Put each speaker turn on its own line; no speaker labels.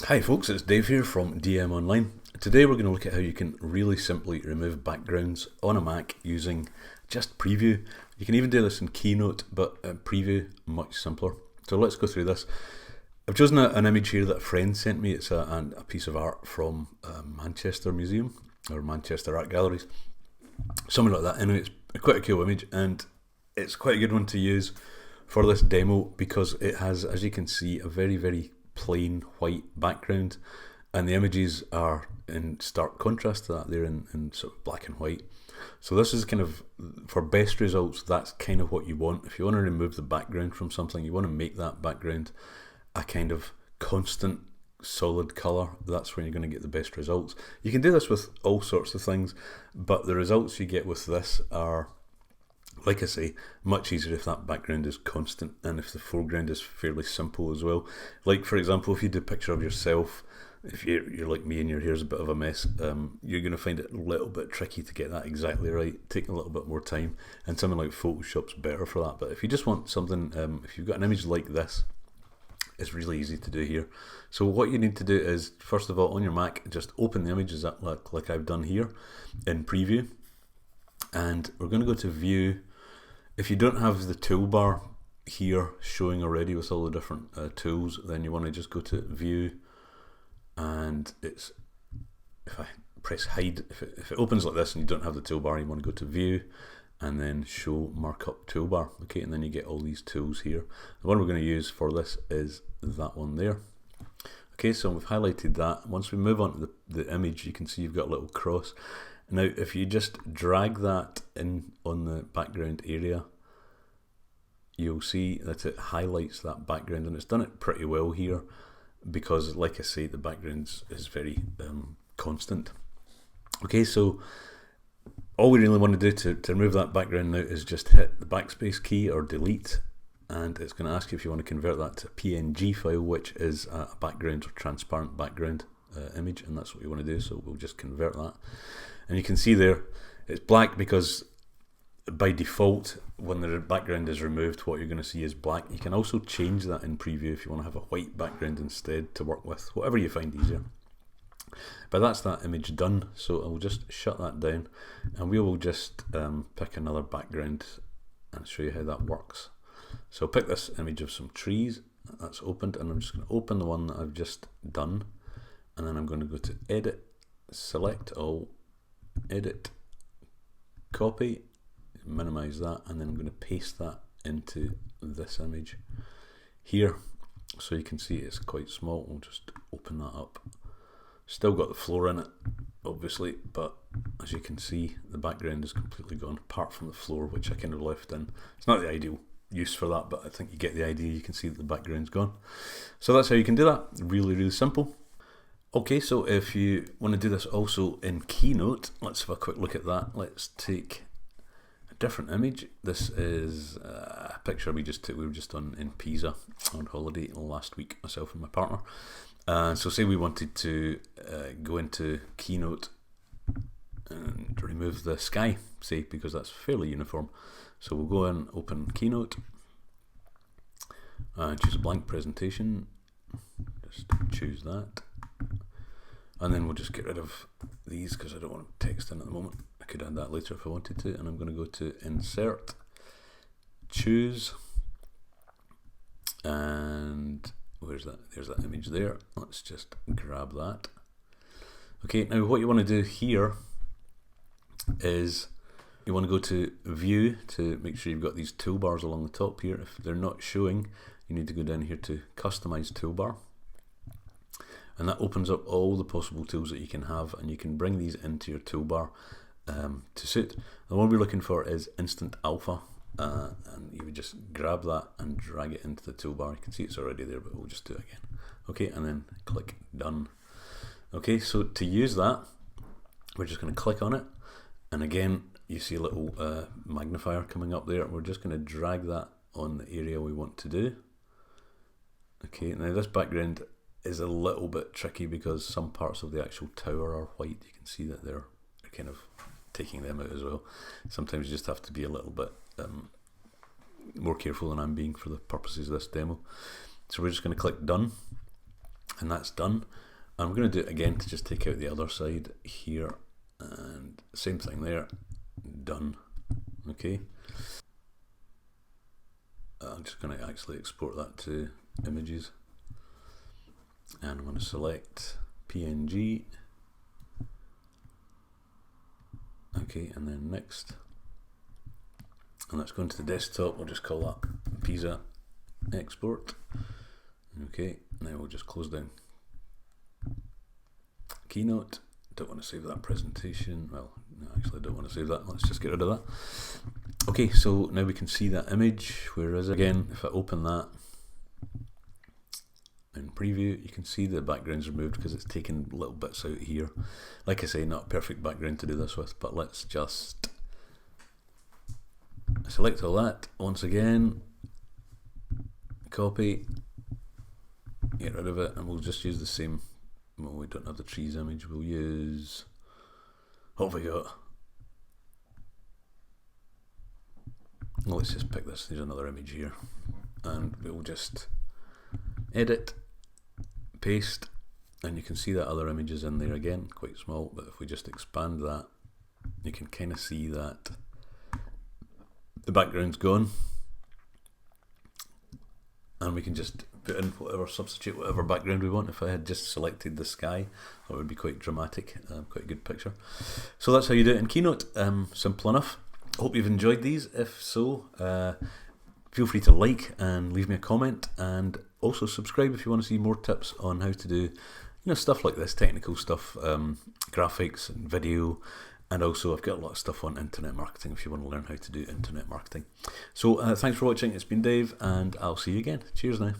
Hi folks, it's Dave here from DM Online. Today we're going to look at how you can really simply remove backgrounds on a Mac using just Preview. You can even do this in Keynote, but Preview, much simpler. So let's go through this. I've chosen an image here that a friend sent me. It's a piece of art from Manchester Museum, or Manchester Art Galleries, something like that. Anyway, it's quite a cool image, and it's quite a good one to use for this demo because it has, as you can see, a very plain white background, and the images are in stark contrast to that. They're in sort of black and white. So this is kind of, for best results, that's kind of what you want. If you want to remove the background from something, you want to make that background a kind of constant solid colour. That's when you're going to get the best results. You can do this with all sorts of things, but the results you get with this are, like I say, much easier if that background is constant and if the foreground is fairly simple as well. Like, for example, if you do a picture of yourself, if you're like me and your hair's a bit of a mess, you're going to find it a little bit tricky to get that exactly right, take a little bit more time, and something like Photoshop's better for that. But if you just want something, if you've got an image like this, it's really easy to do here. So what you need to do is, first of all, on your Mac, just open the images up like I've done here in Preview, and we're going to go to View. If you don't have the toolbar here showing already with all the different tools, then you want to just go to View, and it's, if I press Hide, if it opens like this and you don't have the toolbar, you want to go to View and then Show Markup Toolbar. Okay, and then you get all these tools here. The one we're going to use for this is that one there. Okay, so we've highlighted that. Once we move on to the image, you can see you've got a little cross. Now, if you just drag that in on the background area, you'll see that it highlights that background, and it's done it pretty well here because, like I say, the background is very constant. Okay, so all we really want to do to remove that background now is just hit the backspace key or delete, and it's going to ask you if you want to convert that to a PNG file, which is a background or transparent background image, and that's what we want to do. So we'll just convert that. And you can see there, it's black because by default, when the background is removed, what you're going to see is black. You can also change that in Preview if you want to have a white background instead to work with, whatever you find easier. But that's that image done, so I'll just shut that down, and we will just pick another background and show you how that works. So I'll pick this image of some trees, that's opened, and I'm just going to open the one that I've just done, and then I'm going to go to Edit, Select All, Edit, Copy, minimize that, and then I'm going to paste that into this image here. So you can see it's quite small. We'll just open that up. Still got the floor in it, obviously, but as you can see, the background is completely gone, apart from the floor, which I kind of left in. It's not the ideal use for that, but I think you get the idea. You can see that the background's gone. So that's how you can do that. Really simple. Okay, so if you want to do this also in Keynote, let's have a quick look at that. Let's take a different image. This is a picture we just took. We were just in Pisa on holiday last week, myself and my partner. So say we wanted to go into Keynote and remove the sky, say, because that's fairly uniform. So we'll go in, open Keynote, and choose a blank presentation. Just choose that. And then we'll just get rid of these because I don't want text in at the moment. I could add that later if I wanted to. And I'm going to go to Insert, Choose, and where's that? There's that image there. Let's just grab that. Okay, now what you want to do here is you want to go to View to make sure you've got these toolbars along the top here. If they're not showing, you need to go down here to Customize Toolbar. And that opens up all the possible tools that you can have, and you can bring these into your toolbar to suit. The one we're looking for is Instant Alpha, and you would just grab that and drag it into the toolbar. You can see it's already there, but we'll just do it again. Okay, and then click Done. Okay, so to use that, we're just going to click on it, and again, you see a little magnifier coming up there. We're just going to drag that on the area we want to do. Okay, now this background is a little bit tricky because some parts of the actual tower are white. You can see that they're kind of taking them out as well. Sometimes you just have to be a little bit more careful than I'm being for the purposes of this demo. So we're just going to click Done, And that's done. And I'm going to do it again to just take out the other side here, and same thing there, done. Okay, I'm just going to actually export that to images, and I'm going to select PNG. Okay, and then next, and that's going to the desktop. We'll just call that Pizza Export. Okay, now we'll just close down Keynote. Don't want to save that presentation. Well, no, actually I don't want to save that. Let's just get rid of that. Okay, so now we can see that image. Where is it? Again, if I open that in preview, you can see the background's removed because it's taken little bits out here. Like I say, not a perfect background to do this with, but let's just select all that once again, copy, get rid of it, and we'll just use the same. Well, we don't have the trees image. We'll use, what have we got? Well, let's just pick this. There's another image here, and we'll just edit, paste, and you can see that other image is in there again, quite small, but if we just expand that, you can kind of see that the background's gone, and we can just put in whatever, substitute whatever background we want. If I had just selected the sky, that would be quite dramatic, quite a good picture. So that's how you do it in Keynote, simple enough. Hope you've enjoyed these. If so, feel free to like and leave me a comment, and also subscribe if you want to see more tips on how to do, stuff like this, technical stuff, graphics and video. And also I've got a lot of stuff on internet marketing if you want to learn how to do internet marketing. So thanks for watching. It's been Dave, and I'll see you again. Cheers now.